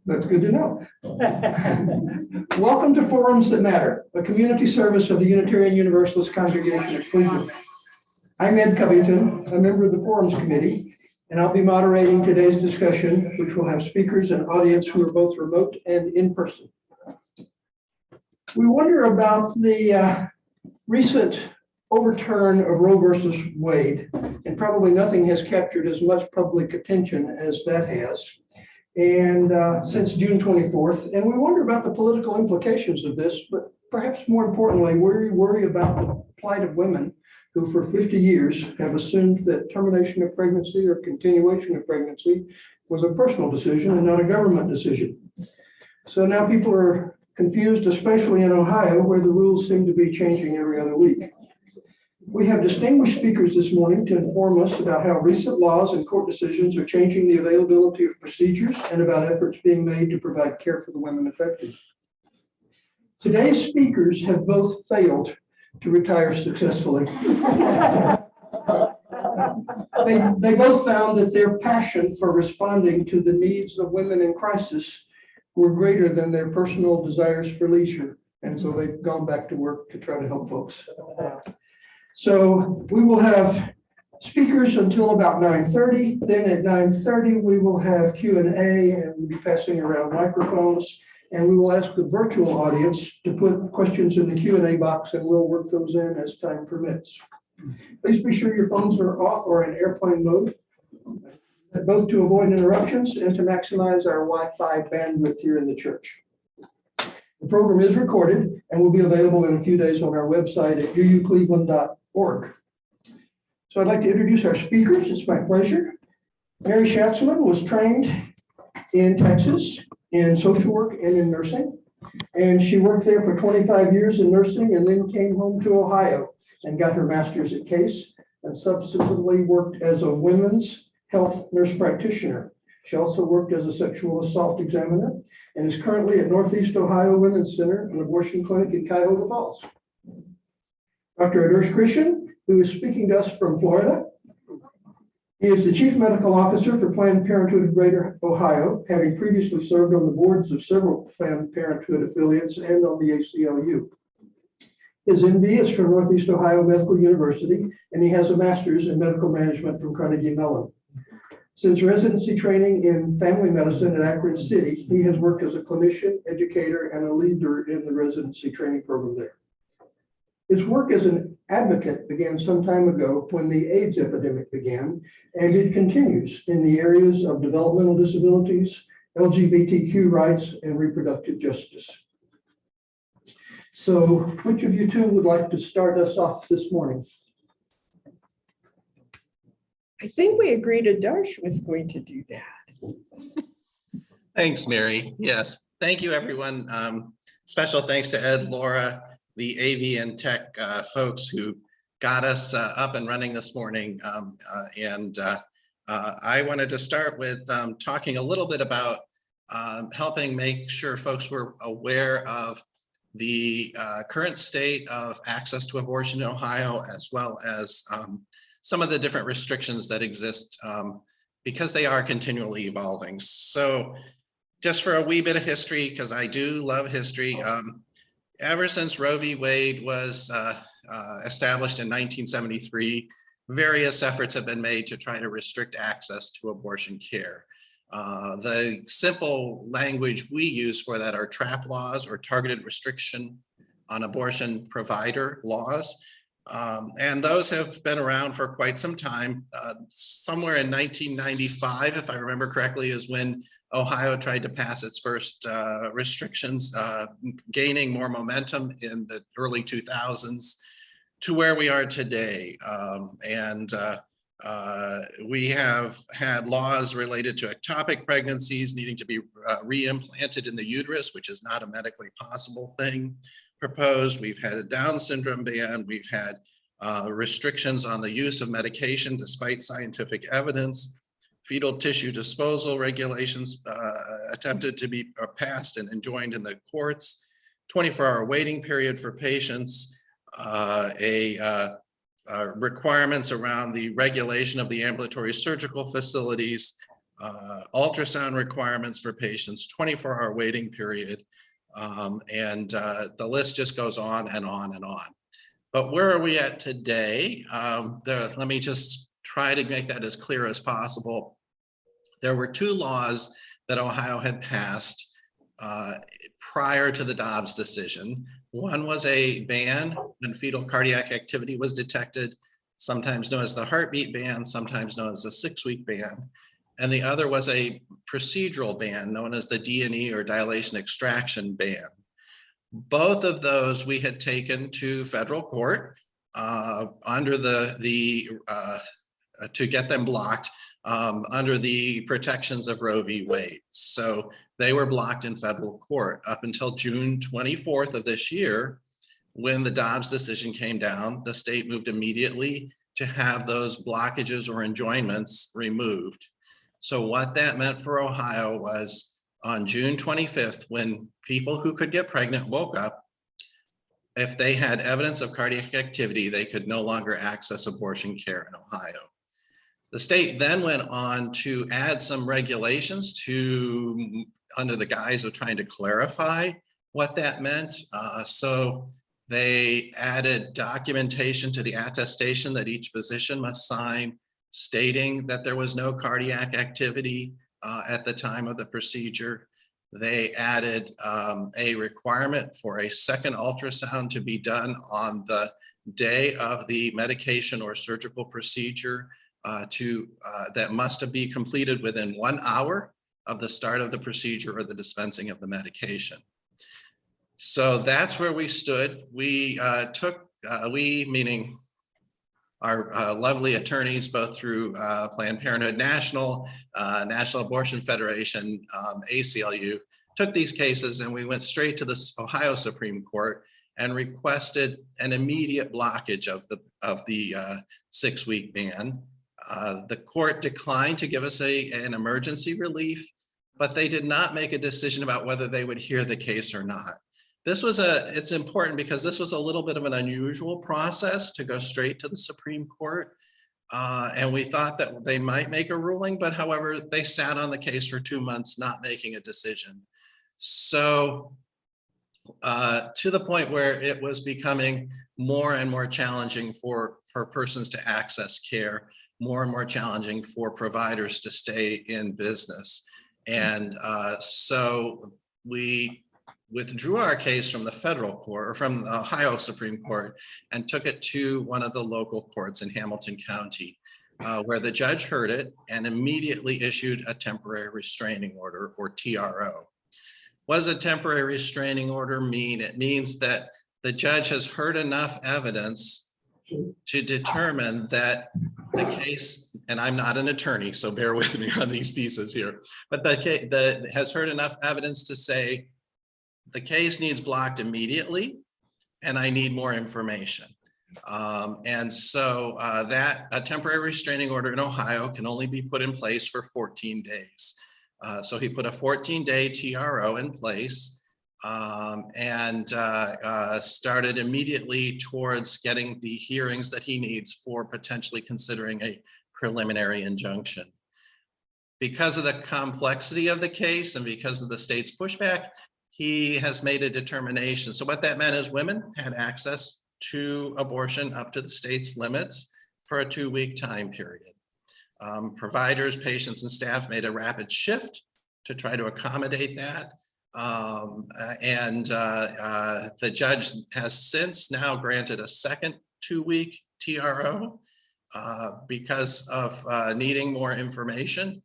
That's good to know. Welcome to Forums That Matter, a community service of the Unitarian Universalist Congregation of Cleveland. I'm Ed Covington, a member of the Forums Committee, and I'll be moderating today's discussion, which will have speakers and audience who are both remote and in person. We wonder about the recent overturn of Roe versus Wade, and probably nothing has captured as much public attention as that has. And since June 24th, and we wonder about the political implications of this, but perhaps more importantly, we worry about the plight of women who for 50 years have assumed that termination of pregnancy or continuation of pregnancy was a personal decision and not a government decision. So now people are confused, especially in Ohio, where the rules seem to be changing every other week. We have distinguished speakers this morning to inform us about how recent laws and court decisions are changing the availability of procedures and about efforts being made to provide care for the women affected. Today's speakers have both failed to retire successfully. They both found that their passion for responding to the needs of women in crisis were greater than their personal desires for leisure. And so they've gone back to work to try to help folks. So we will have speakers until about 9:30. Then at 9:30, we will have Q&A, and we'll be passing around microphones. And we will ask the virtual audience to put questions in the Q&A box, and we'll work those in as time permits. Please be sure your phones are off or in airplane mode, both to avoid interruptions and to maximize our Wi-Fi bandwidth here in the church. The program is recorded and will be available in a few days on our website at uucleveland.org. So I'd like to introduce our speakers. It's my pleasure. Mary Schatzman was trained in Texas in social work and in nursing. And she worked there for 25 years in nursing and then came home to Ohio and got her master's at Case and subsequently worked as a women's health nurse practitioner. She also worked as a sexual assault examiner and is currently at Northeast Ohio Women's Center, an abortion clinic in Cuyahoga Falls. Dr. Adarsh Krishen, who is speaking to us from Florida. He is the Chief Medical Officer for Planned Parenthood of Greater Ohio, having previously served on the boards of several Planned Parenthood affiliates and on the ACLU. His MD is from Northeast Ohio Medical University, and he has a master's in medical management from Carnegie Mellon. Since residency training in family medicine at Akron City, he has worked as a clinician, educator, and a leader in the residency training program there. His work as an advocate began some time ago when the AIDS epidemic began, and it continues in the areas of developmental disabilities, LGBTQ rights, and reproductive justice. So which of you two would like to start us off this morning? I think we agreed Adarsh was going to do that. Thanks, Mary. Yes, thank you, everyone. Special thanks to Ed, Laura, the AV and tech folks who got us up and running this morning. I wanted to start with talking a little bit about helping make sure folks were aware of the current state of access to abortion in Ohio, as well as some of the different restrictions that exist because they are continually evolving. So just for a wee bit of history, because I do love history, ever since Roe v. Wade was established in 1973, various efforts have been made to try to restrict access to abortion care. The simple language we use for that are trap laws or targeted restriction on abortion provider laws. And those have been around for quite some time. Somewhere in 1995, if I remember correctly, is when Ohio tried to pass its first restrictions, gaining more momentum in the early 2000s to where we are today. We have had laws related to ectopic pregnancies needing to be reimplanted in the uterus, which is not a medically possible thing proposed. We've had a Down syndrome ban. We've had restrictions on the use of medication despite scientific evidence. Fetal tissue disposal regulations attempted to be passed and enjoined in the courts. 24-hour waiting period for patients. Requirements around the regulation of the ambulatory surgical facilities, ultrasound requirements for patients, 24-hour waiting period, and the list just goes on and on and on. But where are we at today? Let me just try to make that as clear as possible. There were two laws that Ohio had passed prior to the Dobbs decision. One was a ban when fetal cardiac activity was detected, sometimes known as the heartbeat ban, sometimes known as a 6-week ban. And the other was a procedural ban known as the D&E or dilation extraction ban. Both of those we had taken to federal court under to get them blocked under the protections of Roe v. Wade. So they were blocked in federal court up until June 24th of this year. When the Dobbs decision came down, the state moved immediately to have those blockages or enjoinments removed. So what that meant for Ohio was on June 25th, when people who could get pregnant woke up, if they had evidence of cardiac activity, they could no longer access abortion care in Ohio. The state then went on to add some regulations to, under the guise of trying to clarify what that meant. So they added documentation to the attestation that each physician must sign, stating that there was no cardiac activity at the time of the procedure. They added a requirement for a second ultrasound to be done on the day of the medication or surgical procedure that must be completed within 1 hour of the start of the procedure or the dispensing of the medication. So that's where we stood. We meaning our lovely attorneys, both through Planned Parenthood National, National Abortion Federation, ACLU, took these cases and we went straight to the Ohio Supreme Court and requested an immediate blockage of the 6-week ban. The court declined to give us an emergency relief, but they did not make a decision about whether they would hear the case or not. It's important because this was a little bit of an unusual process to go straight to the Supreme Court. And we thought that they might make a ruling, but however, they sat on the case for 2 months, not making a decision. So to the point where it was becoming more and more challenging for persons to access care, more and more challenging for providers to stay in business. And so we withdrew our case from the federal court or from the Ohio Supreme Court and took it to one of the local courts in Hamilton County, where the judge heard it and immediately issued a temporary restraining order, or TRO. What does a temporary restraining order mean? It means that the judge has heard enough evidence to determine that the case, and I'm not an attorney, so bear with me on these pieces here, but has heard enough evidence to say the case needs blocked immediately and I need more information. And so that a temporary restraining order in Ohio can only be put in place for 14 days. So he put a 14-day TRO in place and started immediately towards getting the hearings that he needs for potentially considering a preliminary injunction. Because of the complexity of the case and because of the state's pushback, he has made a determination. So what that meant is women had access to abortion up to the state's limits for a 2-week time period. Providers, patients, and staff made a rapid shift to try to accommodate that. The judge has since now granted a second 2-week TRO because of needing more information.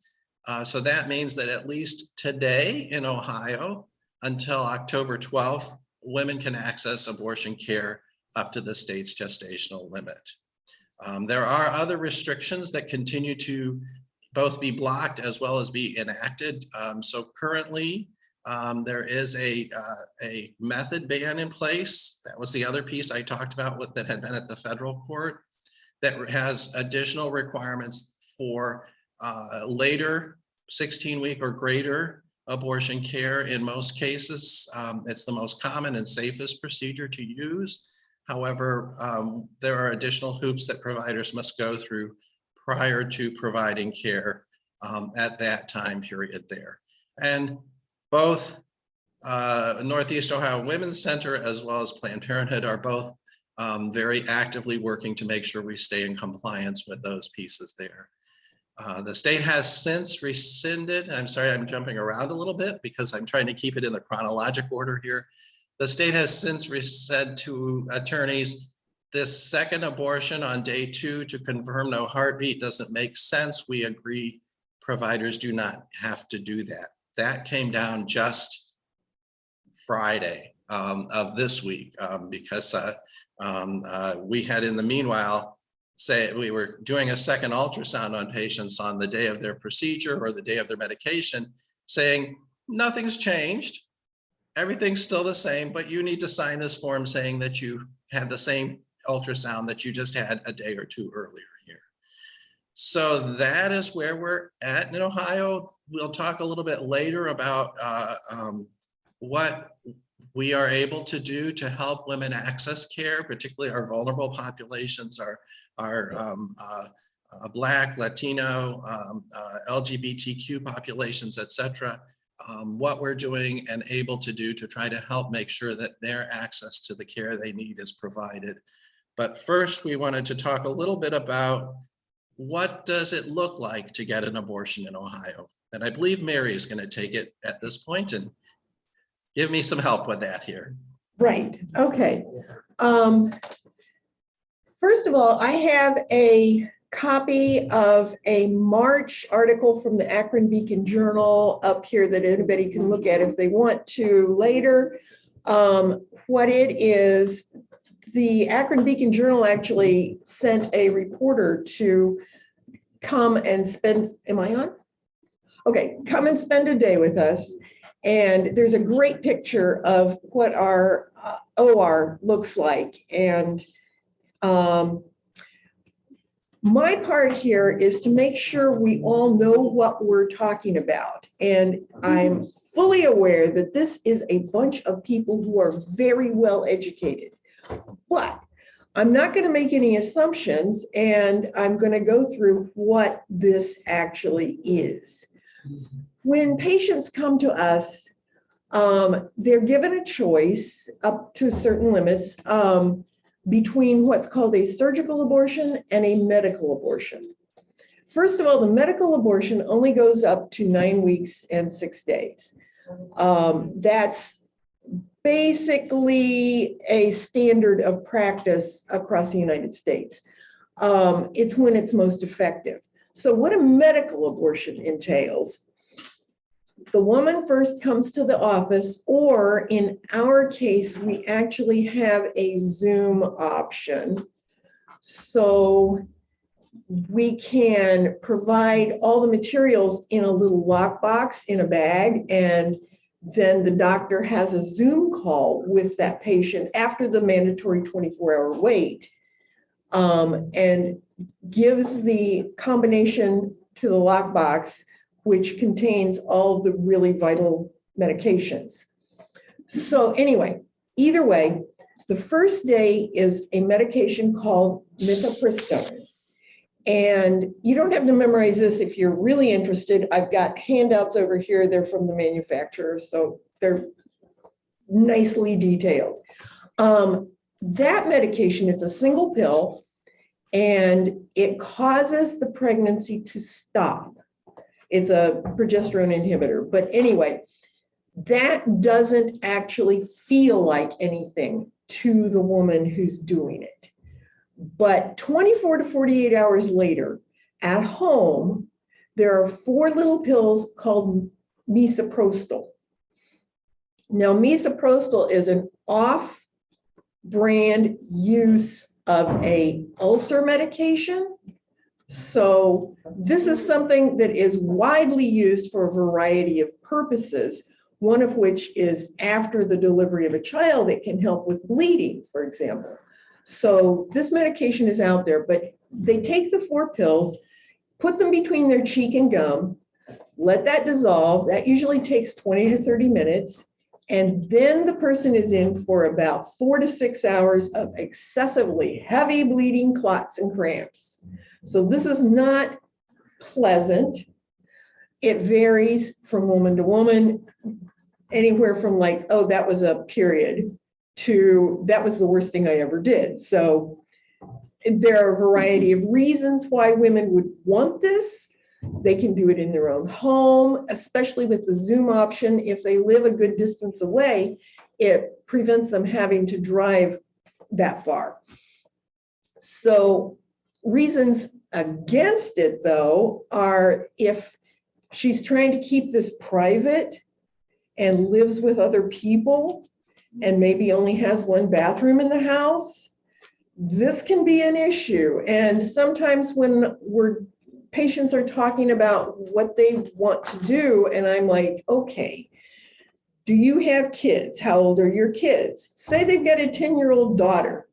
So that means that at least today in Ohio, until October 12th, women can access abortion care up to the state's gestational limit. There are other restrictions that continue to both be blocked as well as be enacted. So currently, there is a method ban in place. That was the other piece I talked about that had been at the federal court that has additional requirements for later 16-week or greater abortion care in most cases. It's the most common and safest procedure to use. However, there are additional hoops that providers must go through prior to providing care at that time period there. And both Northeast Ohio Women's Center as well as Planned Parenthood are both very actively working to make sure we stay in compliance with those pieces there. The state has since rescinded, I'm sorry, I'm jumping around a little bit because I'm trying to keep it in the chronologic order here. The state has since said to attorneys, this second abortion on day 2 to confirm no heartbeat doesn't make sense. We agree providers do not have to do that. That came down just Friday of this week because we had in the meanwhile say we were doing a second ultrasound on patients on the day of their procedure or the day of their medication saying nothing's changed, everything's still the same, but you need to sign this form saying that you had the same ultrasound that you just had a day or 2 earlier here. So that is where we're at in Ohio. We'll talk a little bit later about what we are able to do to help women access care, particularly our vulnerable populations, our Black, Latino, LGBTQ populations, et cetera, what we're doing and able to do to try to help make sure that their access to the care they need is provided. But first, we wanted to talk a little bit about what does it look like to get an abortion in Ohio? And I believe Mary is going to take it at this point and give me some help with that here. Right, okay. First of all, I have a copy of a March article from the Akron Beacon Journal up here that anybody can look at if they want to later. What it is, the Akron Beacon Journal actually sent a reporter to come and spend, am I on? Okay, come and spend a day with us. And there's a great picture of what our OR looks like. And my part here is to make sure we all know what we're talking about. And I'm fully aware that this is a bunch of people who are very well educated. But I'm not going to make any assumptions, and I'm going to go through what this actually is. When patients come to us, they're given a choice up to certain limits between what's called a surgical abortion and a medical abortion. First of all, the medical abortion only goes up to 9 weeks and 6 days. That's basically a standard of practice across the United States. It's when it's most effective. So what a medical abortion entails, the woman first comes to the office, or in our case, we actually have a Zoom option. So we can provide all the materials in a little lockbox in a bag, and then the doctor has a Zoom call with that patient after the mandatory 24-hour wait, and gives the combination to the lockbox, which contains all the really vital medications. So anyway, either way, the first day is a medication called Misoprostol. And you don't have to memorize this if you're really interested. I've got handouts over here. They're from the manufacturer, so they're nicely detailed. That medication, it's a single pill, and it causes the pregnancy to stop. It's a progesterone inhibitor. But anyway, that doesn't actually feel like anything to the woman who's doing it. But 24 to 48 hours later, at home, there are 4 little pills called Misoprostol. Now, Misoprostol is an off-brand use of a ulcer medication. So this is something that is widely used for a variety of purposes, one of which is after the delivery of a child, it can help with bleeding, for example. So this medication is out there, but they take the 4 pills, put them between their cheek and gum, let that dissolve. That usually takes 20 to 30 minutes. And then the person is in for about 4 to 6 hours of excessively heavy bleeding, clots, and cramps. So this is not pleasant. It varies from woman to woman, anywhere from like, oh, that was a period, to that was the worst thing I ever did. So there are a variety of reasons why women would want this. They can do it in their own home, especially with the Zoom option. If they live a good distance away, it prevents them having to drive that far. So reasons against it, though, are if she's trying to keep this private and lives with other people and maybe only has one bathroom in the house, this can be an issue. And sometimes when patients are talking about what they want to do, and I'm like, okay, do you have kids? How old are your kids? Say they've got a 10-year-old daughter.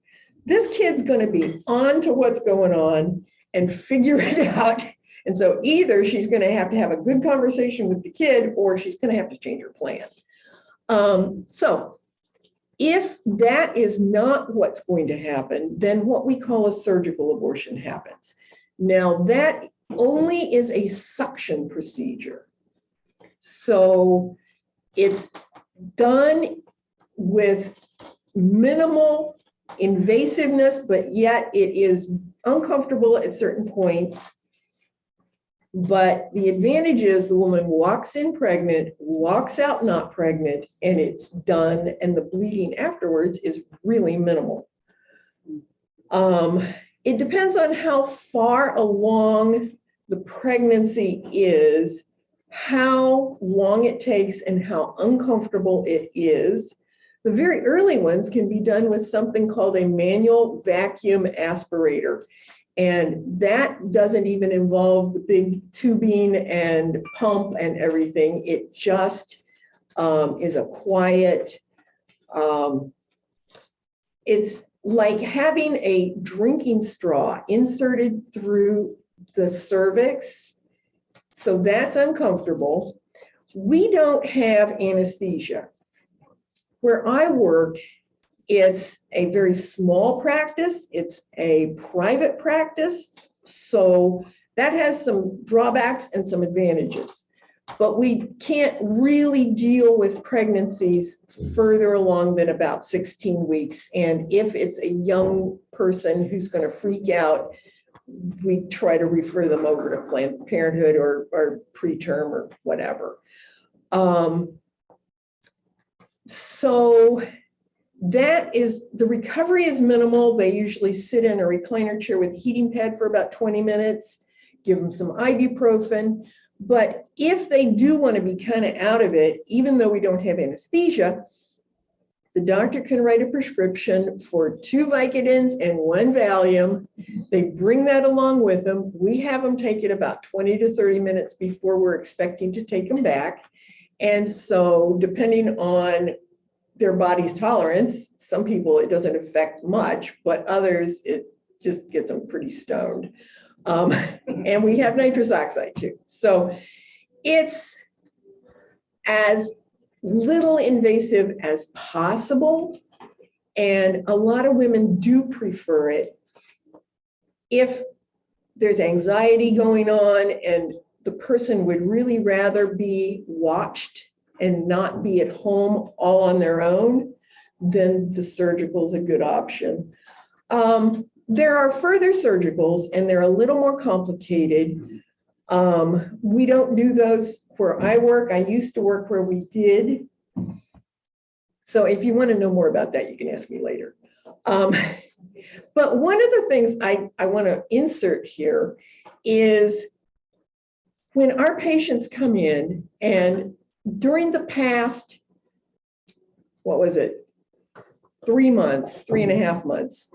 This kid's going to be on to what's going on and figure it out. And so either she's going to have a good conversation with the kid, or she's going to have to change her plan. So if that is not what's going to happen, then what we call a surgical abortion happens. Now that only is a suction procedure. So it's done with minimal invasiveness, but yet it is uncomfortable at certain points. But the advantage is the woman walks in pregnant, walks out not pregnant, and it's done, and the bleeding afterwards is really minimal. It depends on how far along the pregnancy is, how long it takes, and how uncomfortable it is. The very early ones can be done with something called a manual vacuum aspirator. And that doesn't even involve the big tubing and pump and everything. It just is a quiet, it's like having a drinking straw inserted through the cervix. So that's uncomfortable. We don't have anesthesia. Where I work, it's a very small practice. It's a private practice. So that has some drawbacks and some advantages. But we can't really deal with pregnancies further along than about 16 weeks. And if it's a young person who's going to freak out, we try to refer them over to Planned Parenthood or preterm or whatever. So that is, the recovery is minimal. They usually sit in a recliner chair with a heating pad for about 20 minutes, give them some ibuprofen. But if they do want to be kind of out of it, even though we don't have anesthesia, the doctor can write a prescription for 2 Vicodins and 1 Valium. They bring that along with them. We have them take it about 20 to 30 minutes before we're expecting to take them back. And so depending on their body's tolerance, some people it doesn't affect much, but others it just gets them pretty stoned. And we have nitrous oxide too. So it's as little invasive as possible. And a lot of women do prefer it if there's anxiety going on and the person would really rather be watched and not be at home all on their own, then the surgical is a good option. There are further surgicals, and they're a little more complicated. We don't do those where I work. I used to work where we did. So if you want to know more about that, you can ask me later. But one of the things I want to insert here is when our patients come in, and during the past, what was it, 3 months, 3.5 months,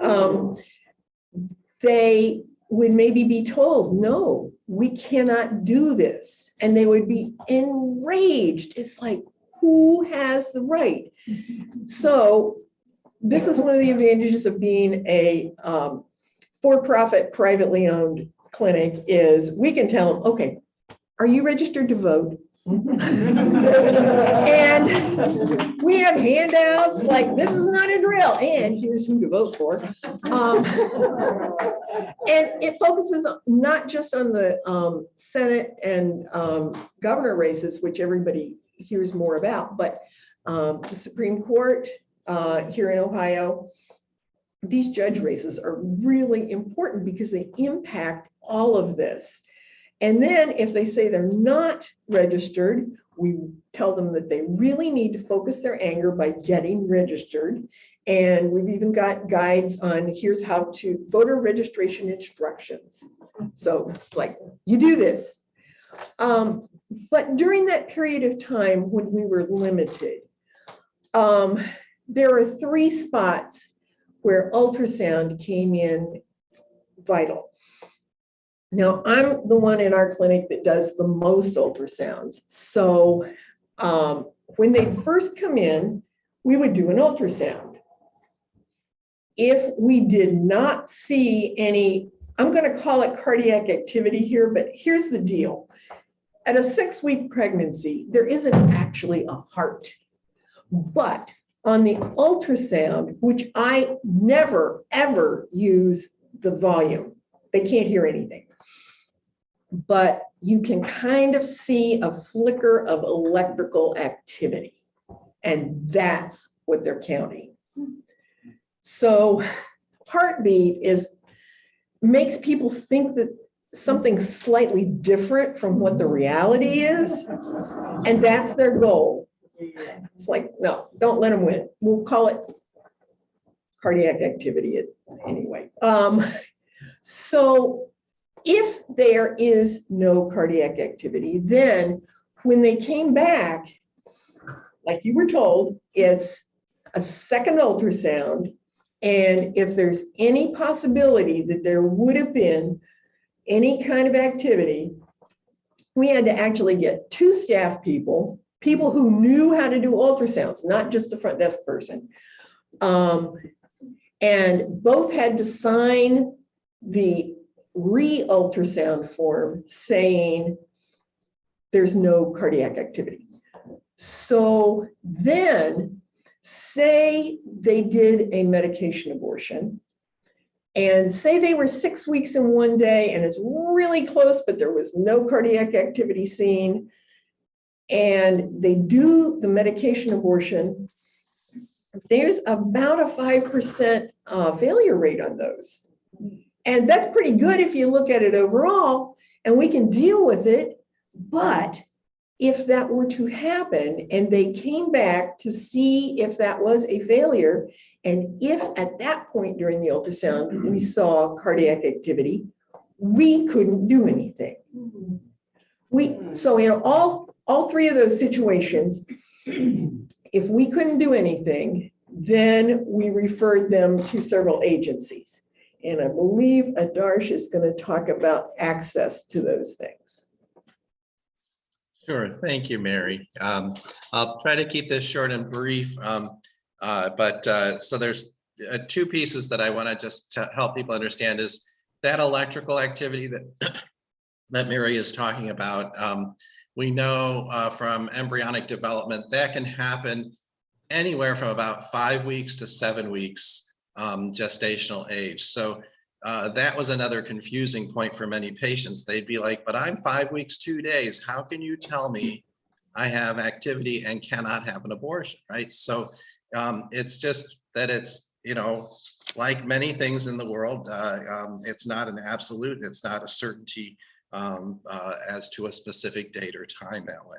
they would maybe be told, no, we cannot do this. And they would be enraged. It's like, who has the right? So this is one of the advantages of being a for-profit, privately owned clinic is we can tell them, okay, are you registered to vote? And we have handouts like, this is not a drill, and here's who to vote for. And it focuses not just on the Senate and governor races, which everybody hears more about, but the Supreme Court here in Ohio. These judge races are really important because they impact all of this. And then if they say they're not registered, we tell them that they really need to focus their anger by getting registered. And we've even got guides on here's how to voter registration instructions. So it's like, you do this. But during that period of time when we were limited, there are 3 spots where ultrasound came in vital. Now, I'm the one in our clinic that does the most ultrasounds. So when they first come in, we would do an ultrasound. If we did not see any, I'm going to call it cardiac activity here, but here's the deal. At a 6-week pregnancy, there isn't actually a heart. But on the ultrasound, which I never, ever use the volume, they can't hear anything. But you can kind of see a flicker of electrical activity. And that's what they're counting. So heartbeat makes people think that something's slightly different from what the reality is. And that's their goal. It's like, no, don't let them win. We'll call it cardiac activity anyway. So if there is no cardiac activity, then when they came back, like you were told, it's a second ultrasound. And if there's any possibility that there would have been any kind of activity, we had to actually get 2 staff people who knew how to do ultrasounds, not just a front desk person. And both had to sign the re-ultrasound form saying there's no cardiac activity. So then, say they did a medication abortion, and say they were 6 weeks in one day and it's really close, but there was no cardiac activity seen, and they do the medication abortion, there's about a 5% failure rate on those. And that's pretty good if you look at it overall, and we can deal with it. But if that were to happen and they came back to see if that was a failure, and if at that point during the ultrasound we saw cardiac activity, we couldn't do anything. So in all 3 of those situations, if we couldn't do anything, then we referred them to several agencies. And I believe Adarsh is going to talk about access to those things. Sure, thank you, Mary. I'll try to keep this short and brief, so there's 2 pieces that I want to just help people understand is that electrical activity that Mary is talking about. We know from embryonic development that can happen anywhere from about 5 weeks to 7 weeks gestational age. So that was another confusing point for many patients. They'd be like, but I'm 5 weeks, 2 days. How can you tell me I have activity and cannot have an abortion, right? So it's just that it's, like many things in the world, it's not an absolute, it's not a certainty as to a specific date or time that way.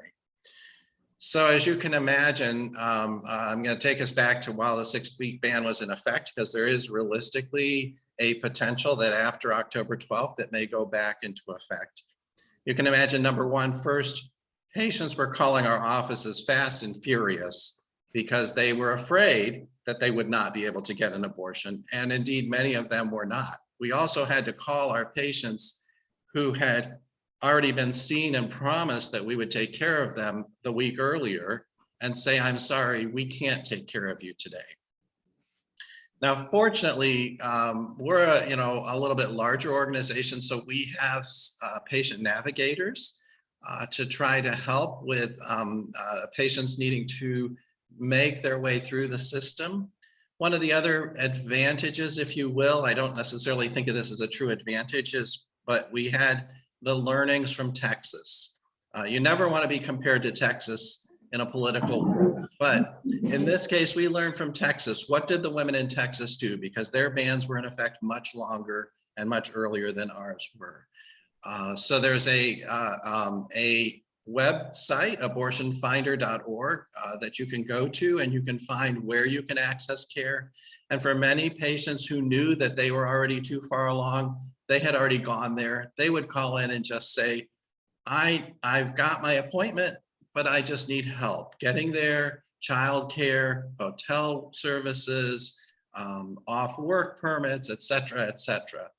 So as you can imagine, I'm going to take us back to while the 6-week ban was in effect, because there is realistically a potential that after October 12th, it may go back into effect. You can imagine, number one, first, patients were calling our offices fast and furious because they were afraid that they would not be able to get an abortion. And indeed, many of them were not. We also had to call our patients who had already been seen and promised that we would take care of them the week earlier and say, I'm sorry, we can't take care of you today. Now, fortunately, we're a little bit larger organization, so we have patient navigators to try to help with patients needing to make their way through the system. One of the other advantages, if you will, I don't necessarily think of this as a true advantage, but we had the learnings from Texas. You never want to be compared to Texas in a political war, but in this case, we learned from Texas. What did the women in Texas do? Because their bans were in effect much longer and much earlier than ours were. So there's a website, abortionfinder.org, that you can go to, and you can find where you can access care. And for many patients who knew that they were already too far along, they had already gone there, they would call in and just say, I've got my appointment, but I just need help getting there, childcare, hotel services, off work permits, et cetera, et cetera.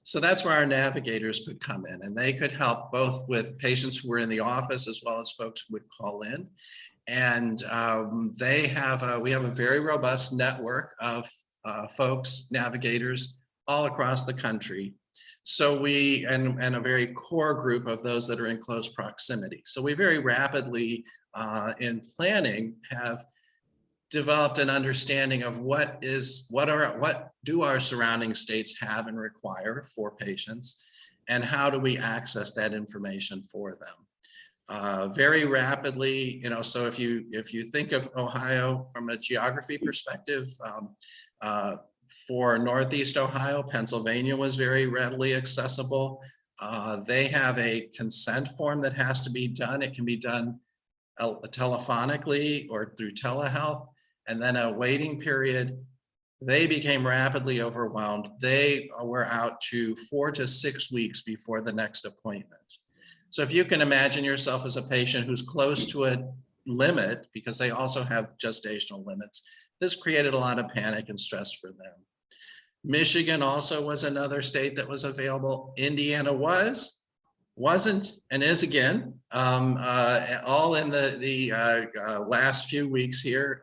So that's where our navigators could come in, and they could help both with patients who were in the office as well as folks who would call in. And we have a very robust network of folks, navigators all across the country. So and a very core group of those that are in close proximity. So we very rapidly in planning have developed an understanding of what do our surrounding states have and require for patients, and how do we access that information for them. Very rapidly, so if you think of Ohio from a geography perspective, for Northeast Ohio, Pennsylvania was very readily accessible. They have a consent form that has to be done. It can be done telephonically or through telehealth, and then a waiting period. They became rapidly overwhelmed. They were out to 4 to 6 weeks before the next appointment. So if you can imagine yourself as a patient who's close to a limit, because they also have gestational limits, this created a lot of panic and stress for them. Michigan also was another state that was available. Indiana wasn't, and is again, all in the last few weeks here.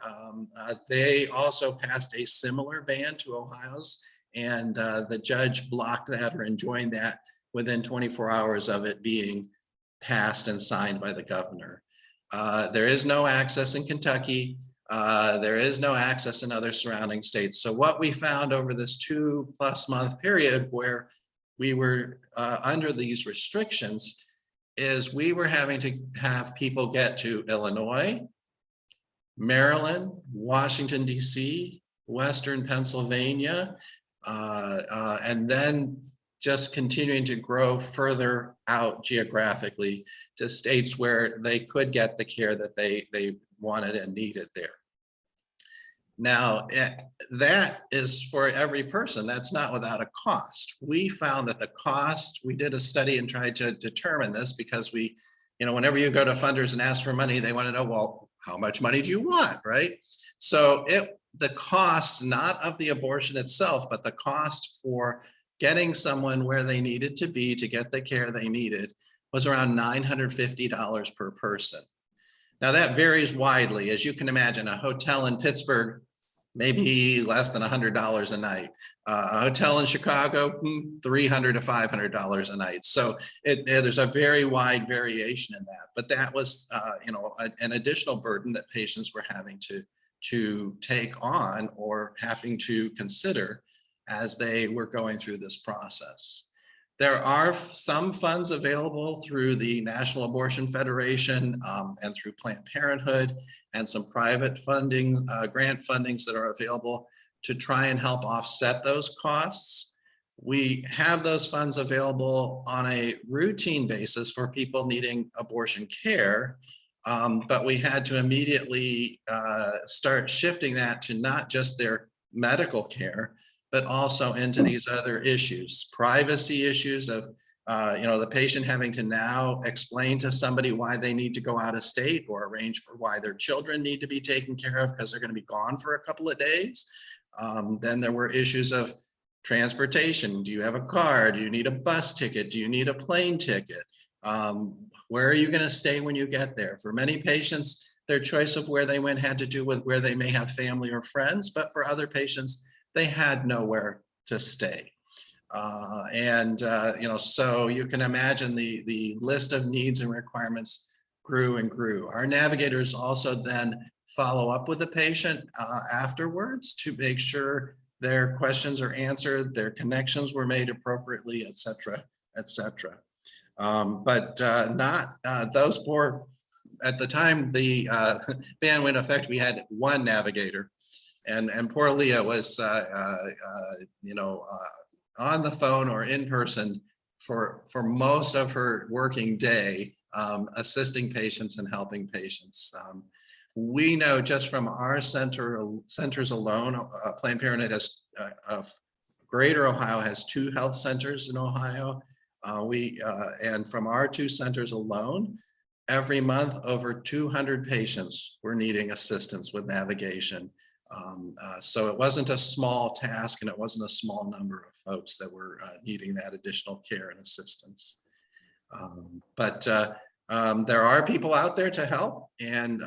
They also passed a similar ban to Ohio's, and the judge blocked that or enjoined that within 24 hours of it being passed and signed by the governor. There is no access in Kentucky. There is no access in other surrounding states. So what we found over this 2+ month period where we were under these restrictions is we were having to have people get to Illinois, Maryland, Washington, D.C., Western Pennsylvania, and then just continuing to grow further out geographically to states where they could get the care that they wanted and needed there. Now, that is for every person. That's not without a cost. We found that the cost, we did a study and tried to determine this because whenever you go to funders and ask for money, they want to know, well, how much money do you want, right? So the cost, not of the abortion itself, but the cost for getting someone where they needed to be to get the care they needed was around $950 per person. Now that varies widely. As you can imagine, a hotel in Pittsburgh, maybe less than $100 a night. A hotel in Chicago, $300 to $500 a night. So there's a very wide variation in that. But that was, an additional burden that patients were having to take on or having to consider as they were going through this process. There are some funds available through the National Abortion Federation and through Planned Parenthood, and some private funding, grant fundings that are available to try and help offset those costs. We have those funds available on a routine basis for people needing abortion care, but we had to immediately start shifting that to not just their medical care, but also into these other issues, privacy issues of, the patient having to now explain to somebody why they need to go out of state or arrange for why their children need to be taken care of because they're going to be gone for a couple of days. Then there were issues of transportation. Do you have a car? Do you need a bus ticket? Do you need a plane ticket? Where are you going to stay when you get there? For many patients, their choice of where they went had to do with where they may have family or friends, but for other patients, they had nowhere to stay. So you can imagine the list of needs and requirements grew and grew. Our navigators also then follow up with the patient afterwards to make sure their questions are answered, their connections were made appropriately, et cetera, et cetera. But not those poor, at the time the ban went into effect, we had one navigator, and poor Leah was on the phone or in person for most of her working day, assisting patients and helping patients. We know just from our centers alone, Planned Parenthood has Greater Ohio has 2 health centers in Ohio. And from our 2 centers alone, every month over 200 patients were needing assistance with navigation. So it wasn't a small task, and it wasn't a small number of folks that were needing that additional care and assistance. There are people out there to help, and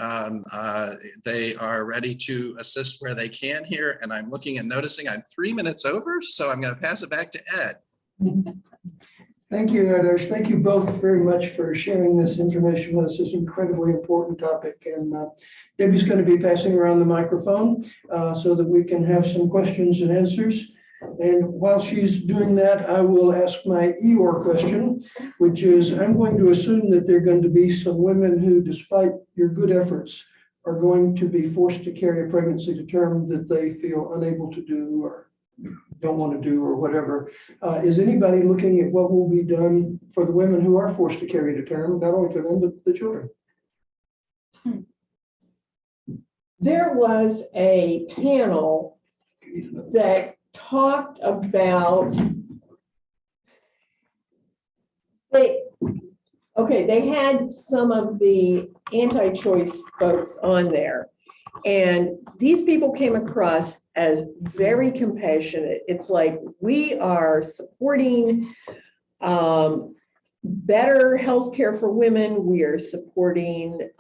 they are ready to assist where they can here. And I'm looking and noticing I'm 3 minutes over, so I'm going to pass it back to Ed. Thank you, Adarsh. Thank you both very much for sharing this information with us. This is an incredibly important topic. And Debbie's going to be passing around the microphone so that we can have some questions and answers. And while she's doing that, I will ask my Eeyore question, which is, I'm going to assume that there are going to be some women who, despite your good efforts, are going to be forced to carry a pregnancy to term that they feel unable to do or don't want to do or whatever. Is anybody looking at what will be done for the women who are forced to carry to term, not only for them, but the children? There was a panel that talked about, they had some of the anti-choice folks on there. And these people came across as very compassionate. It's like, we are supporting better healthcare for women. We are supporting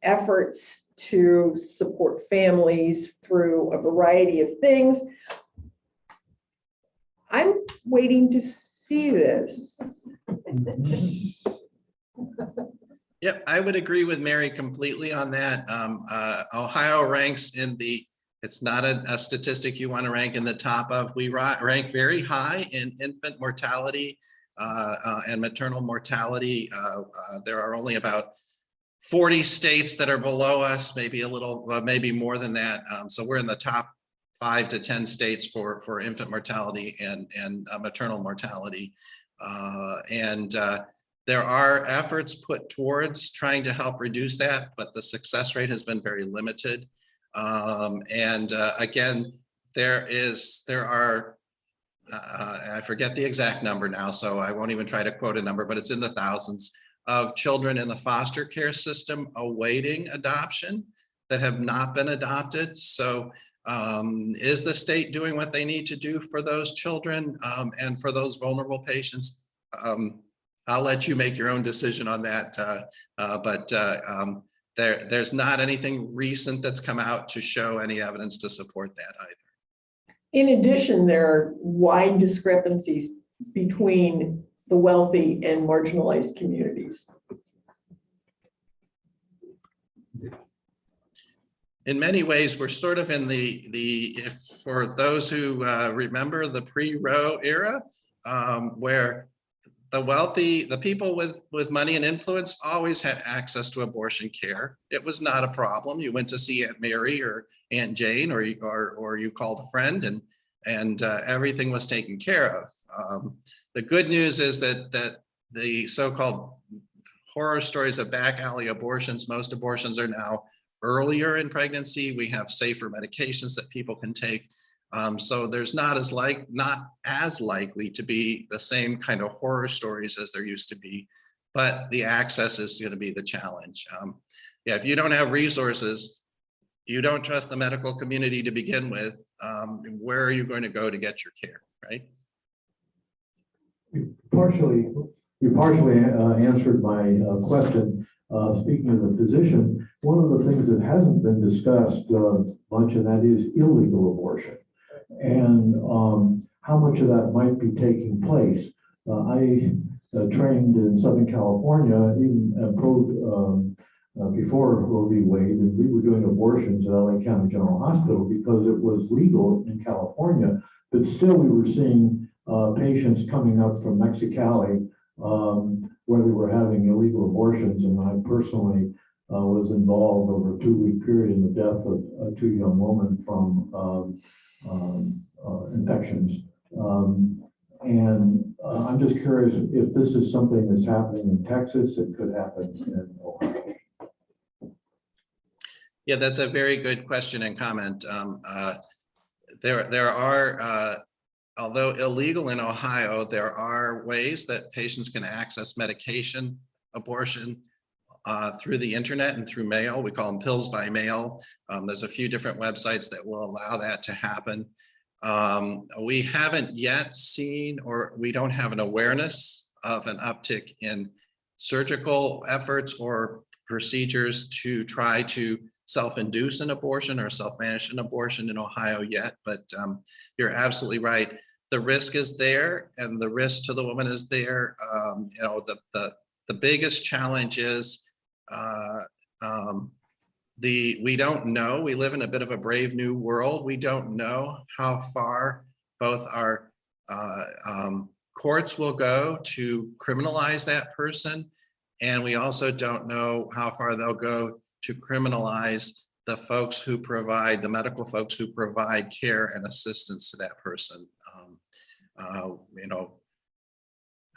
efforts to support families through a variety of things. I'm waiting to see this. Yep, I would agree with Mary completely on that. Ohio ranks in the, it's not a statistic you want to rank in the top of. We rank very high in infant mortality and maternal mortality. There are only about 40 states that are below us, maybe a little, maybe more than that. So we're in the top 5 to 10 states for infant mortality and maternal mortality. There are efforts put towards trying to help reduce that, but the success rate has been very limited. Again, there are, I forget the exact number now, so I won't even try to quote a number, but it's in the thousands of children in the foster care system awaiting adoption that have not been adopted. So is the state doing what they need to do for those children and for those vulnerable patients? I'll let you make your own decision on that, there's not anything recent that's come out to show any evidence to support that either. In addition, there are wide discrepancies between the wealthy and marginalized communities. In many ways, we're sort of in if for those who remember the pre-Roe era, where the wealthy, the people with money and influence always had access to abortion care. It was not a problem. You went to see Aunt Mary or Aunt Jane, or you called a friend, and everything was taken care of. The good news is that the so-called horror stories of back alley abortions, most abortions are now earlier in pregnancy. We have safer medications that people can take. So there's not as likely to be the same kind of horror stories as there used to be, but the access is going to be the challenge. Yeah, if you don't have resources, you don't trust the medical community to begin with, where are you going to go to get your care, right? You partially answered my question. Speaking as a physician, one of the things that hasn't been discussed much, and that is illegal abortion. And how much of that might be taking place. I trained in Southern California, even before Roe v. Wade, and we were doing abortions at LA County General Hospital because it was legal in California, but still we were seeing patients coming up from Mexicali where they were having illegal abortions, and I personally was involved over a 2-week period in the death of 2 young women from infections. I'm just curious if this is something that's happening in Texas. It could happen in Ohio. Yeah, that's a very good question and comment. There are, although illegal in Ohio, there are ways that patients can access medication abortion through the internet and through mail. We call them pills by mail. There's a few different websites that will allow that to happen. We haven't yet seen, or we don't have an awareness of an uptick in surgical efforts or procedures to try to self-induce an abortion or self-manage an abortion in Ohio yet, but you're absolutely right. The risk is there, and the risk to the woman is there. You know, the biggest challenge is we don't know. We live in a bit of a brave new world. We don't know how far both our courts will go to criminalize that person, and we also don't know how far they'll go to criminalize the folks who provide, the medical folks who provide care and assistance to that person. You know,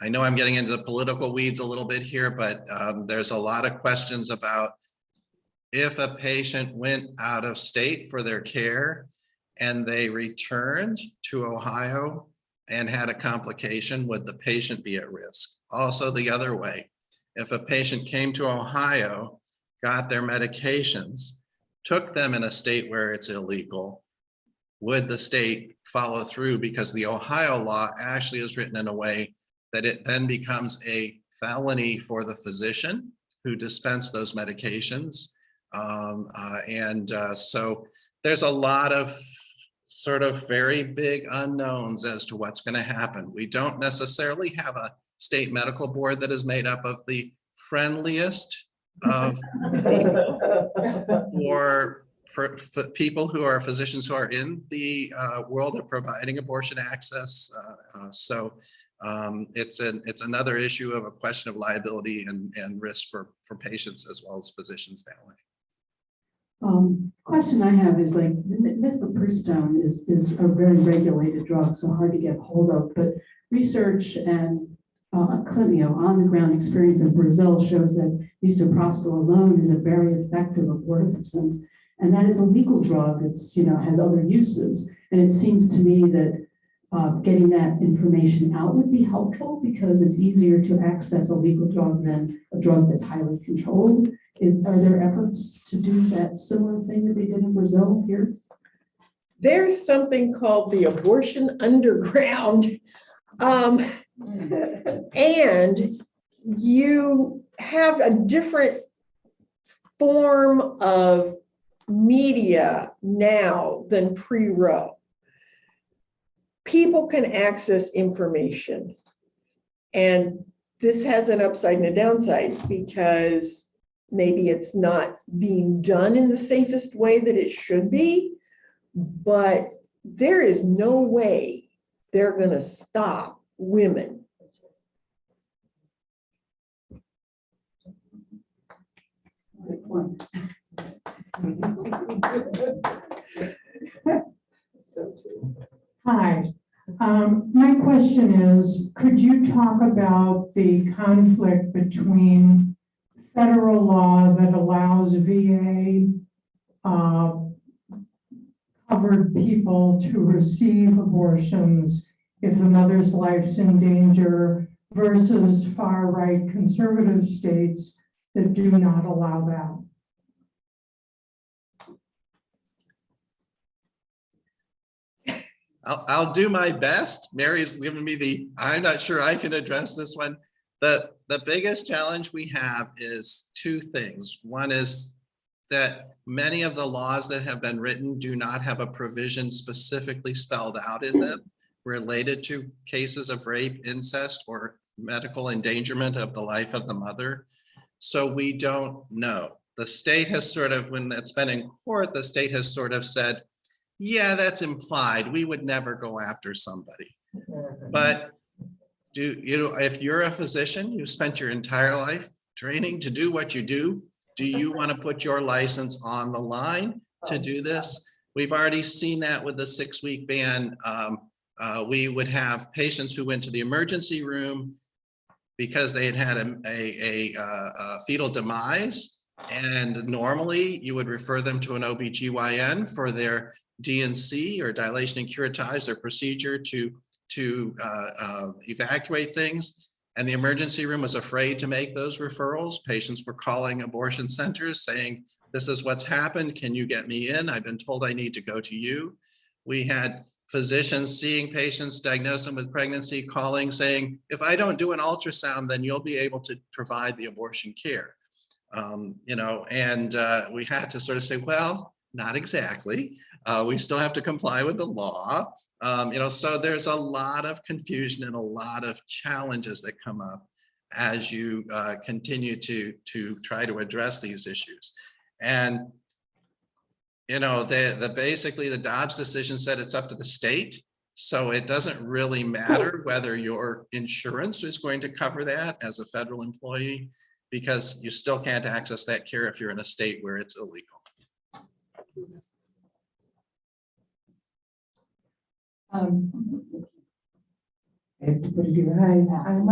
I know I'm getting into the political weeds a little bit here, but there's a lot of questions about if a patient went out of state for their care and they returned to Ohio and had a complication, would the patient be at risk? Also the other way, if a patient came to Ohio, got their medications, took them in a state where it's illegal, would the state follow through? Because the Ohio law actually is written in a way that it then becomes a felony for the physician who dispensed those medications. So there's a lot of sort of very big unknowns as to what's going to happen. We don't necessarily have a state medical board that is made up of the friendliest of or for people who are physicians who are in the world of providing abortion access. It's another issue of a question of liability and risk for patients as well as physicians that way. Question I have is like Misoprostol is a very regulated drug, so hard to get hold of, but research and on the ground experience in Brazil shows that Misoprostol alone is a very effective abortifacient, and that is a legal drug. It's, you know, has other uses, and it seems to me that getting that information out would be helpful because it's easier to access a legal drug than a drug that's highly controlled. Are there efforts to do that similar thing that they did in Brazil here? There's something called the abortion underground. And you have a different form of media now than pre-Roe. People can access information, and this has an upside and a downside because maybe it's not being done in the safest way that it should be, but there is no way they're going to stop women. Hi, my question is, could you talk about the conflict between federal law that allows VA covered people to receive abortions if the mother's life's in danger versus far-right conservative states that do not allow that? I'll do my best. Mary's given me I'm not sure I can address this one. The biggest challenge we have is two things. One is that many of the laws that have been written do not have a provision specifically spelled out in them related to cases of rape, incest, or medical endangerment of the life of the mother. So we don't know. The state has sort of, when that's been in court, the state has sort of said, yeah, that's implied. We would never go after somebody. But if you're a physician, you spent your entire life training to do what you do you want to put your license on the line to do this? We've already seen that with the 6-week ban. We would have patients who went to the emergency room because they had a fetal demise, and normally you would refer them to an OBGYN for their D&C or dilation and curettage, their procedure to evacuate things. And the emergency room was afraid to make those referrals. Patients were calling abortion centers saying, this is what's happened. Can you get me in? I've been told I need to go to you. We had physicians seeing patients, diagnosed them with pregnancy, calling saying, if I don't do an ultrasound, then you'll be able to provide the abortion care. We had to sort of say, well, not exactly. We still have to comply with the law. So there's a lot of confusion and a lot of challenges that come up as you continue to try to address these issues. And basically the Dobbs decision said it's up to the state. So it doesn't really matter whether your insurance is going to cover that as a federal employee, because you still can't access that care if you're in a state where it's illegal. I have to put it here. Hi, I'm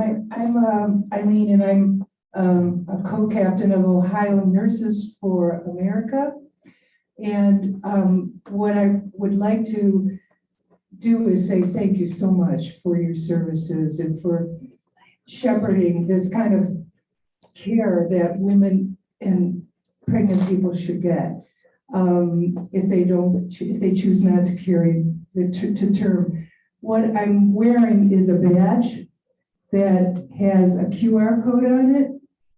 Eileen, and I'm a co-captain of Ohio Nurses for America. And what I would like to do is say thank you so much for your services and for shepherding this kind of care that women and pregnant people should get if they choose not to carry to term. What I'm wearing is a badge that has a QR code on it,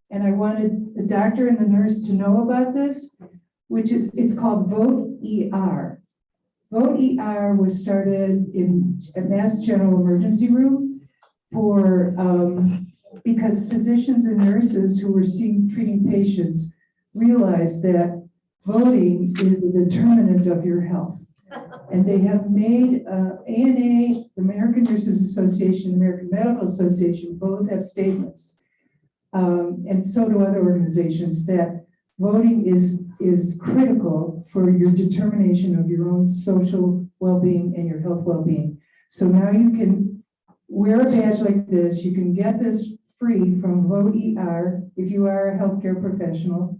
and I wanted the doctor and the nurse to know about this, it's called Vote ER. Vote ER was started at Mass General Emergency Room because physicians and nurses who were treating patients realized that voting is the determinant of your health. And they have made ANA, the American Nurses Association, the American Medical Association, both have statements, and so do other organizations, that voting is critical for your determination of your own social well-being and your health well-being. So now you can wear a badge like this. You can get this free from Vote ER if you are a healthcare professional,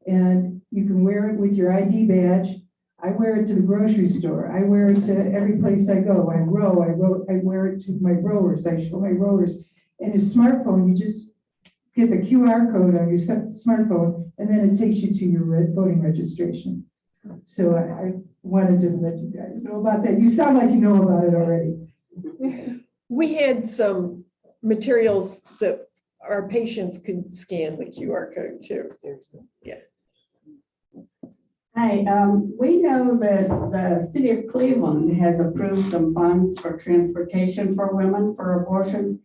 and you can wear it with your ID badge. I wear it to the grocery store. I wear it to every place I go. I wear it to my rowers. I show my rowers. And your smartphone, you just get the QR code on your smartphone, and then it takes you to your voting registration. So I wanted to let you guys know about that. You sound like you know about it already. We had some materials that our patients could scan the QR code too. Yeah. Hi, we know that the city of Cleveland has approved some funds for transportation for women for abortions.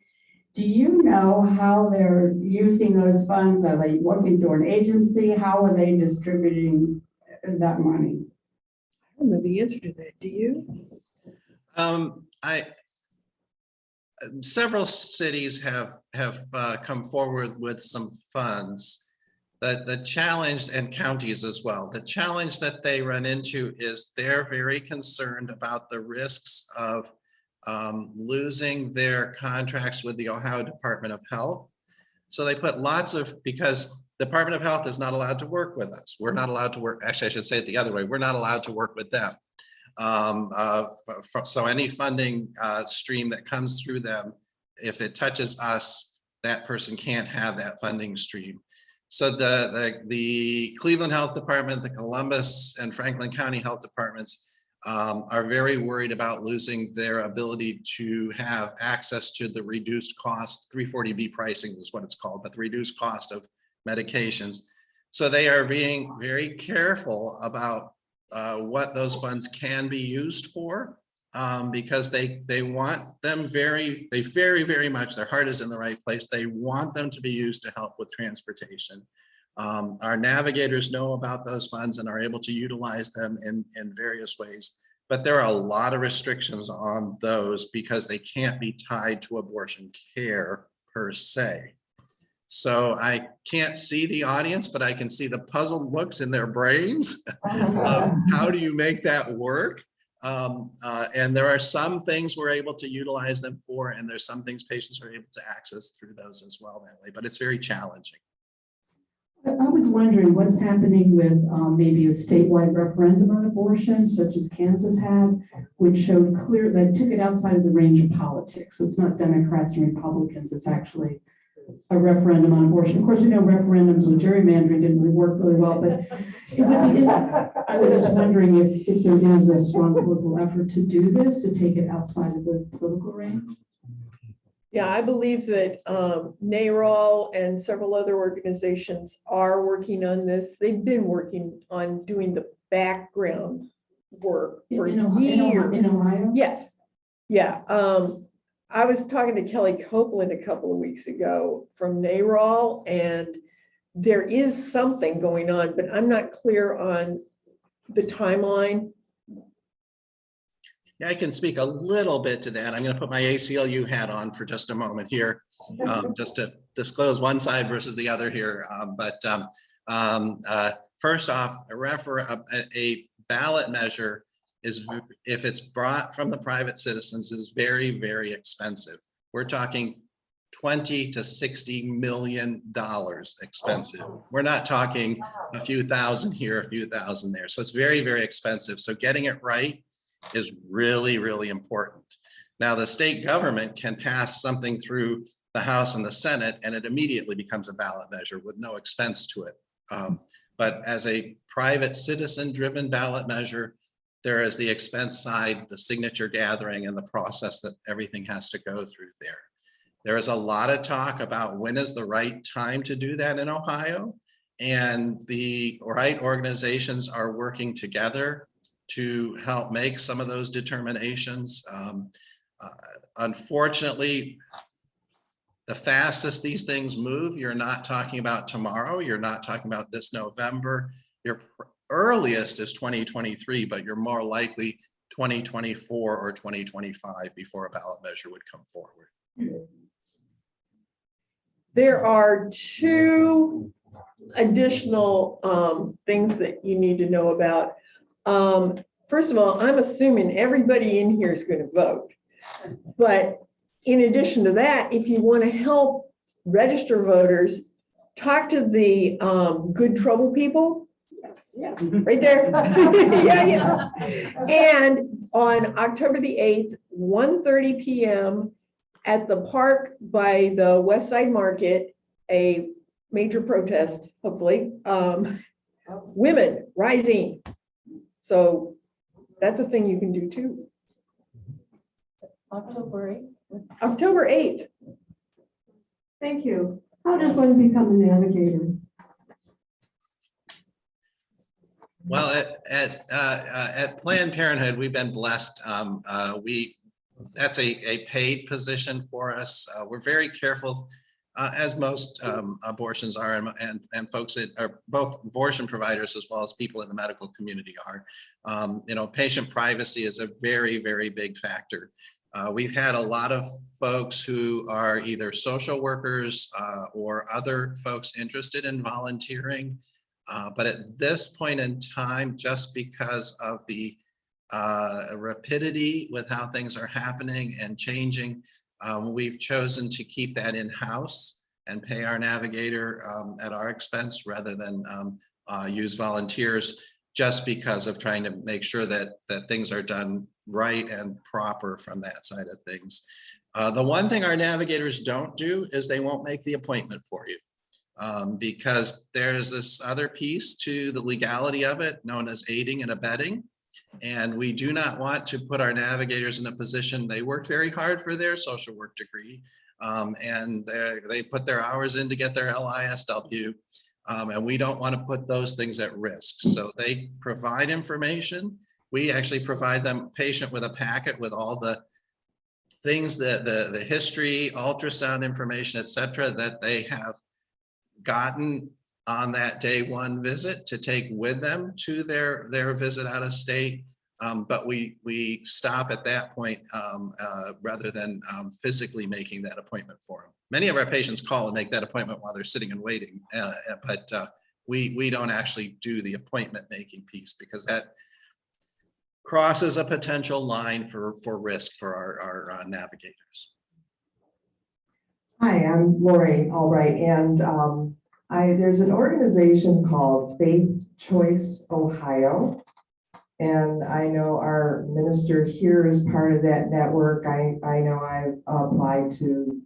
Do you know how they're using those funds? Are they working through an agency? How are they distributing that money? I don't know the answer to that. Do you? Several cities have come forward with some funds. The challenge, and counties as well, the challenge that they run into is they're very concerned about the risks of losing their contracts with the Ohio Department of Health. So they put because the Department of Health is not allowed to work with us. We're not allowed to work, actually I should say it the other way, we're not allowed to work with them. So any funding stream that comes through them, if it touches us, that person can't have that funding stream. So the Cleveland Health Department, the Columbus and Franklin County Health Departments are very worried about losing their ability to have access to the reduced cost, 340B pricing is what it's called, but the reduced cost of medications. So they are being very careful about what those funds can be used for. because they want them very much, their heart is in the right place. They want them to be used to help with transportation. Our navigators know about those funds and are able to utilize them in various ways. But there are a lot of restrictions on those because they can't be tied to abortion care per se. So I can't see the audience, but I can see the puzzled looks in their brains. How do you make that work? And there are some things we're able to utilize them for, and there's some things patients are able to access through those as well that way, but it's very challenging. I was wondering what's happening with maybe a statewide referendum on abortion, such as Kansas had, which showed clear, that took it outside of the range of politics. So it's not Democrats and Republicans, it's actually a referendum on abortion. Of course, we know referendums with gerrymandering didn't really work really well, but I was just wondering if there is a strong political effort to do this, to take it outside of the political range. Yeah, I believe that NARAL and several other organizations are working on this. They've been working on doing the background work for years. In Ohio? Yes, yeah. I was talking to Kelly Copeland a couple of weeks ago from NARAL, and there is something going on, but I'm not clear on the timeline. Yeah, I can speak a little bit to that. I'm going to put my ACLU hat on for just a moment here, just to disclose one side versus the other here. First off, a ballot measure is, if it's brought from the private citizens, is very, very expensive. We're talking $20 to $60 million expensive. We're not talking a few thousand here, a few thousand there. So it's very, very expensive. So getting it right is really, really important. Now, the state government can pass something through the House and the Senate, and it immediately becomes a ballot measure with no expense to it. But as a private citizen-driven ballot measure, there is the expense side, the signature gathering, and the process that everything has to go through there. There is a lot of talk about when is the right time to do that in Ohio, and the right organizations are working together to help make some of those determinations. Unfortunately, the fastest these things move, you're not talking about tomorrow, you're not talking about this November. Your earliest is 2023, but you're more likely 2024 or 2025 before a ballot measure would come forward. There are two additional things that you need to know about. First of all, I'm assuming everybody in here is going to vote. But in addition to that, if you want to help register voters, talk to the Good Trouble people. Yes, yes. Right there. Yeah. And on October the 8th, 1:30 p.m. at the park by the West Side Market, a major protest, hopefully, women rising. So that's a thing you can do too. October 8th. October 8th. Thank you. How does one become a navigator? Well, at Planned Parenthood, we've been blessed. That's a paid position for us. We're very careful, as most abortions are, and folks that are both abortion providers as well as people in the medical community are. Patient privacy is a very, very big factor. We've had a lot of folks who are either social workers or other folks interested in volunteering. But at this point in time, just because of the rapidity with how things are happening and changing, we've chosen to keep that in-house and pay our navigator at our expense rather than use volunteers, just because of trying to make sure that things are done right and proper from that side of things. The one thing our navigators don't do is they won't make the appointment for you. Because there's this other piece to the legality of it known as aiding and abetting. And we do not want to put our navigators in a position, they worked very hard for their social work degree, and they put their hours in to get their LISW, and we don't want to put those things at risk. So they provide information, we actually provide them patient with a packet with all the things that the history, ultrasound information, et cetera, that they have gotten on that day one visit to take with them to their visit out of state. But we stop at that point rather than physically making that appointment for them. Many of our patients call and make that appointment while they're sitting and waiting, but we don't actually do the appointment making piece because that crosses a potential line for risk for our navigators. Hi, I'm Lori Albright, and there's an organization called Faith Choice Ohio, and I know our minister here is part of that network. I know I've applied to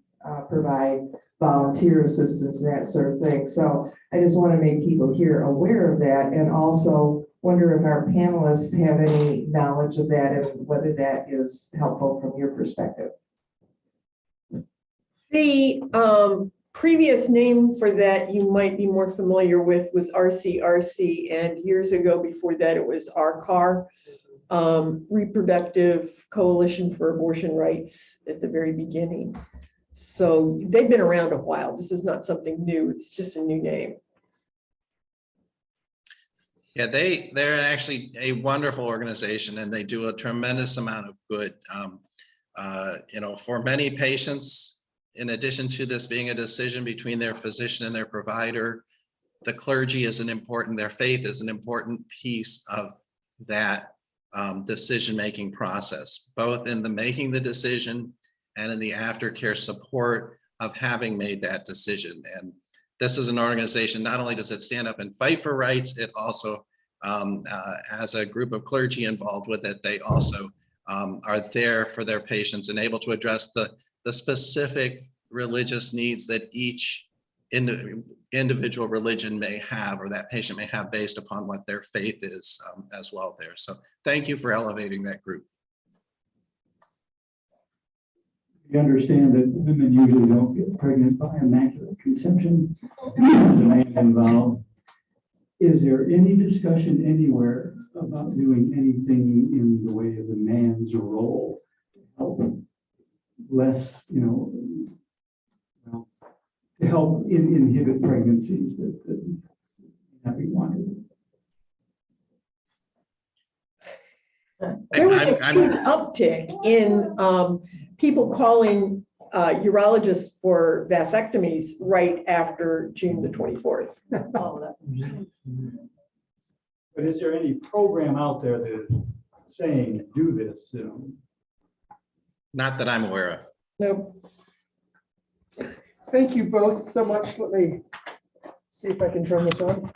provide volunteer assistance and that sort of thing. So I just want to make people here aware of that, and also wonder if our panelists have any knowledge of that and whether that is helpful from your perspective. The previous name for that you might be more familiar with was RCRC, and years ago before that it was RCAR, Reproductive Coalition for Abortion Rights at the very beginning. So they've been around a while. This is not something new. It's just a new name. Yeah, they're actually a wonderful organization, and they do a tremendous amount of good. For many patients, in addition to this being a decision between their physician and their provider, the clergy is their faith is an important piece of that decision-making process, both in the making the decision and in the aftercare support of having made that decision. And this is an organization, not only does it stand up and fight for rights, it also has a group of clergy involved with it. They also are there for their patients and able to address the specific religious needs that each individual religion may have, or that patient may have, based upon what their faith is as well there. So thank you for elevating that group. We understand that women usually don't get pregnant by immaculate conception. There's a man involved. Is there any discussion anywhere about doing anything in the way of the man's role to help less, to help inhibit pregnancies that not be wanted? There was a huge uptick in people calling urologists for vasectomies right after June the 24th. But is there any program out there that is saying do this? Not that I'm aware of. Nope. Thank you both so much. Let me see if I can turn this on.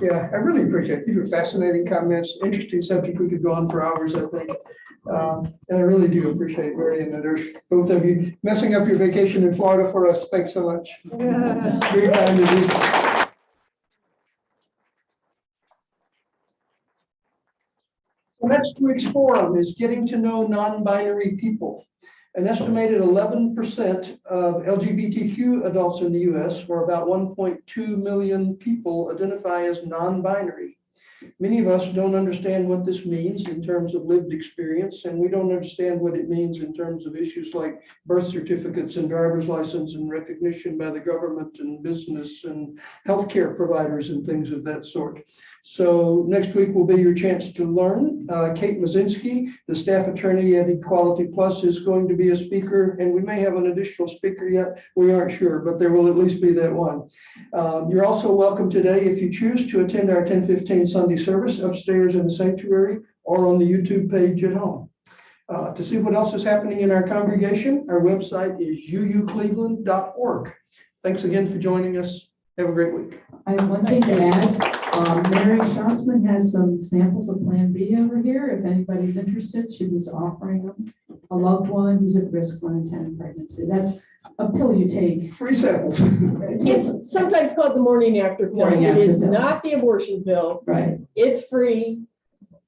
Yeah, I really appreciate it. These are fascinating comments, interesting subject. We could go on for hours, I think. And I really do appreciate Mary and Adarsh, both of you, messing up your vacation in Florida for us. Thanks so much. Very kind of you. So next week's forum is getting to know non-binary people. An estimated 11% of LGBTQ adults in the US, or about 1.2 million people, identify as non-binary. Many of us don't understand what this means in terms of lived experience, and we don't understand what it means in terms of issues like birth certificates and driver's license and recognition by the government and business and healthcare providers and things of that sort. So next week will be your chance to learn. Kate Mazinski, the staff attorney at Equality Plus, is going to be a speaker, and we may have an additional speaker yet. We aren't sure, but there will at least be that one. You're also welcome today, if you choose, to attend our 10:15 Sunday service upstairs in the sanctuary or on the YouTube page at home. To see what else is happening in our congregation, our website is uucleveland.org. Thanks again for joining us. Have a great week. I have one thing to add. Mary Schatzman has some samples of Plan B over here. If anybody's interested, she was offering them. A loved one who's at risk for unintended pregnancy. That's a pill you take. Free samples. It's sometimes called the morning after pill. Morning It after is pill. not the abortion pill. Right. It's free.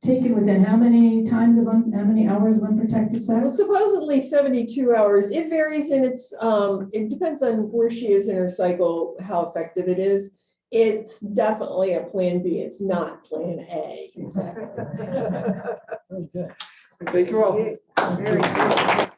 Taken within how many how many hours of unprotected Well, sex? supposedly 72 hours. It varies, and it depends on where she is in her cycle, how effective it is. it's definitely a plan B. It's not plan A. Thank you all. Very good.